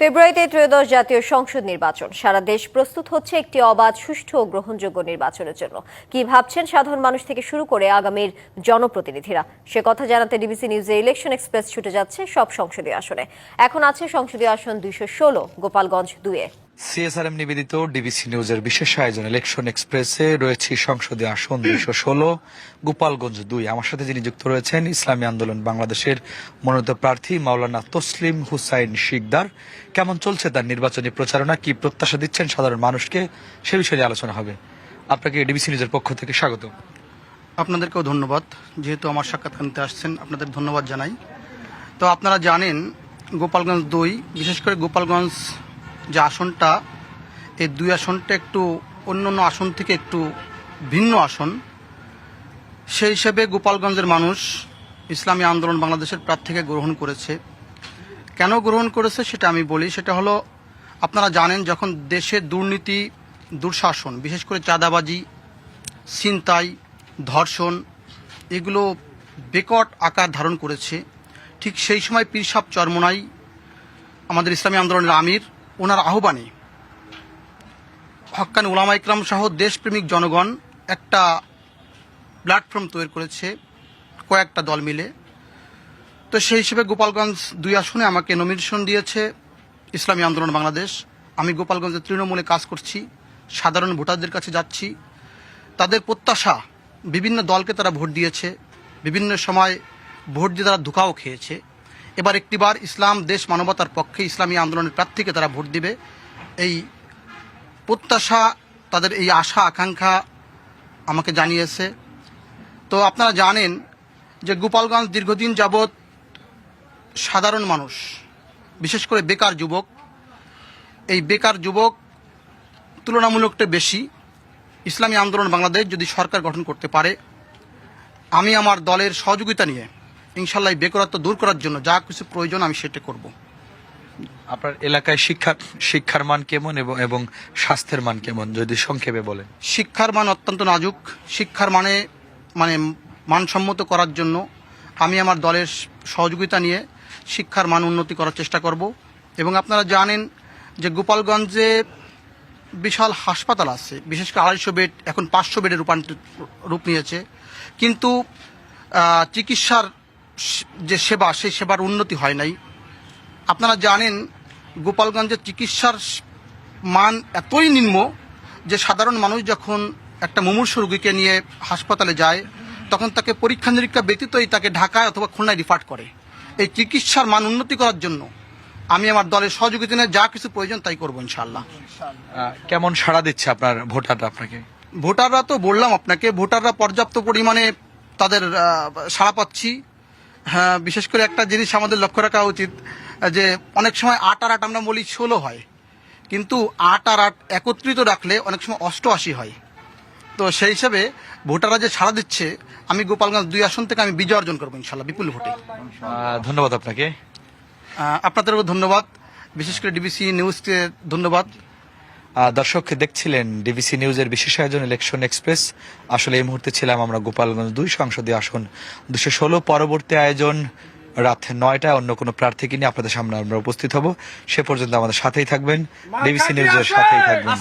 ফেব্রুয়ারিতে ত্রয়োদশ জাতীয় সংসদ নির্বাচন। সারা দেশ প্রস্তুত হচ্ছে একটি অবাধ, সুষ্ঠু ও গ্রহণযোগ্য নির্বাচনের জন্য। কি ভাবছেন সাধারণ মানুষ থেকে শুরু করে আগামীর জনপ্রতিনিধিরা, সে কথা জানাতে ডিবিসি নিউজে ইলেকশন এক্সপ্রেস ছুটে যাচ্ছে সব সংসদীয় আসনে। এখন আছে সংসদীয় আসন 216 গোপালগঞ্জ 2-এ। সিএসআরএম নিবেদিত ডিবিসি নিউজের বিশেষ আয়োজন ইলেকশন এক্সপ্রেসে রয়েছে সংসদীয় আসন 216 গোপালগঞ্জ 2। আমার সাথে যিনি যুক্ত রয়েছেন ইসলামী আন্দোলন বাংলাদেশের মনোনীত প্রার্থী মাওলানা তসলিম হুসাইন শিকদার। কেমন চলছে তার নির্বাচনী প্রচারণা, কি প্রত্যাশা দিচ্ছেন সাধারণ মানুষকে, সে বিষয়ে নিয়ে আলোচনা হবে। আপনাকে ডিবিসি নিউজের পক্ষ থেকে স্বাগত। আপনাদেরকেও ধন্যবাদ, যেহেতু আমার সাক্ষাৎকার নিতে আসছেন, আপনাদের ধন্যবাদ জানাই। তো আপনারা জানেন গোপালগঞ্জ 2, বিশেষ করে গোপালগঞ্জ যে আসনটা, এই 2 আসনটা একটু অন্য আসন থেকে একটু ভিন্ন আসন। সেই হিসেবে গোপালগঞ্জের মানুষ ইসলামী আন্দোলন বাংলাদেশের প্রার্থীকে গ্রহণ করেছে। কেন গ্রহণ করেছে সেটা আমি বলি। সেটা হলো, আপনারা জানেন যখন দেশে দুর্নীতি, দুঃশাসন, বিশেষ করে চাঁদাবাজি, ছিনতাই, ধর্ষণ এগুলো বিকট আকার ধারণ করেছে, ঠিক সেই সময় পীর সাহেব চরমোনাই, আমাদের ইসলামী আন্দোলনের আমির, ওনার আহ্বানে হক্কানি উলামা ইকরাম সহ দেশপ্রেমিক জনগণ একটা প্ল্যাটফর্ম তৈরি করেছে কয়েকটা দল মিলে। তো সেই হিসেবে গোপালগঞ্জ 2 আসনে আমাকে নমিনেশন দিয়েছে ইসলামী আন্দোলন বাংলাদেশ। আমি গোপালগঞ্জের তৃণমূলে কাজ করছি, সাধারণ ভোটারদের কাছে যাচ্ছি। তাদের প্রত্যাশা, বিভিন্ন দলকে তারা ভোট দিয়েছে, বিভিন্ন সময় ভোট দিয়ে তারা ধোঁকাও খেয়েছে। এবার একটিবার ইসলাম, দেশ, মানবতার পক্ষে ইসলামী আন্দোলনের প্রার্থীকে তারা ভোট দিবে, এই প্রত্যাশা, তাদের এই আশা আকাঙ্ক্ষা আমাকে জানিয়েছে। তো আপনারা জানেন যে গোপালগঞ্জ দীর্ঘদিন যাবৎ সাধারণ মানুষ, বিশেষ করে বেকার যুবক, এই বেকার যুবক তুলনামূলকটা বেশি। ইসলামী আন্দোলন বাংলাদেশ যদি সরকার গঠন করতে পারে, আমি আমার দলের সহযোগিতা নিয়ে ইনশাল্লাহ এই বেকারত্ব দূর করার জন্য যা কিছু প্রয়োজন আমি সেটা করব। আপনার এলাকায় শিক্ষার মান কেমন এবং স্বাস্থ্যের মান কেমন, যদি সংক্ষেপে বলেন। শিক্ষার মান অত্যন্ত নাজুক। শিক্ষার মানসম্মত করার জন্য আমি আমার দলের সহযোগিতা নিয়ে শিক্ষার মান উন্নতি করার চেষ্টা করব। এবং আপনারা জানেন যে গোপালগঞ্জে বিশাল হাসপাতাল আছে, বিশেষ করে 250 বেড, এখন 500 বেডে রূপ নিয়েছে, কিন্তু চিকিৎসার যে সেবা, সেই সেবার উন্নতি হয় নাই। আপনারা জানেন গোপালগঞ্জের চিকিৎসার মান এতই নিম্ন যে সাধারণ মানুষ যখন একটা মুমূর্ষু রোগীকে নিয়ে হাসপাতালে যায়, তখন তাকে পরীক্ষা নিরীক্ষা ব্যতীতই তাকে ঢাকায় অথবা খুলনায় রিফার করে। এই চিকিৎসার মান উন্নতি করার জন্য আমি আমার দলের সহযোগিতা নিয়ে যা কিছু প্রয়োজন তাই করবো ইনশাআল্লাহ। কেমন সাড়া দিচ্ছে আপনার ভোটাররা আপনাকে? ভোটাররা তো বললাম আপনাকে, ভোটাররা পর্যাপ্ত পরিমাণে তাদের সাড়া পাচ্ছি। হ্যাঁ, বিশেষ করে একটা জিনিস আমাদের লক্ষ্য রাখা উচিত, যে অনেক সময় 8 আর 8 আমরা বলি 16 হয়, কিন্তু 8 আর 8 একত্রিত রাখলে অনেক সময় 88 হয়। তো সেই হিসাবে ভোটাররা যে সাড়া দিচ্ছে, আমি গোপালগঞ্জ 2 আসন থেকে আমি বিজয় অর্জন করবো ইনশাল্লাহ বিপুল ভোটে। ধন্যবাদ আপনাকে। আপনাদেরও ধন্যবাদ, বিশেষ করে ডিবিসি নিউজকে ধন্যবাদ। দর্শক দেখছিলেন ডিবিসি নিউজের বিশেষ আয়োজন ইলেকশন এক্সপ্রেস। আসলে এই মুহূর্তে ছিলাম আমরা গোপালগঞ্জ 2 সংসদীয় আসন 216। পরবর্তী আয়োজন রাত 9টায় অন্য কোনো প্রার্থীকে নিয়ে আপনাদের সামনে আমরা উপস্থিত হব। সে পর্যন্ত আমাদের সাথেই থাকবেন, ডিবিসি নিউজের সাথেই থাকবেন।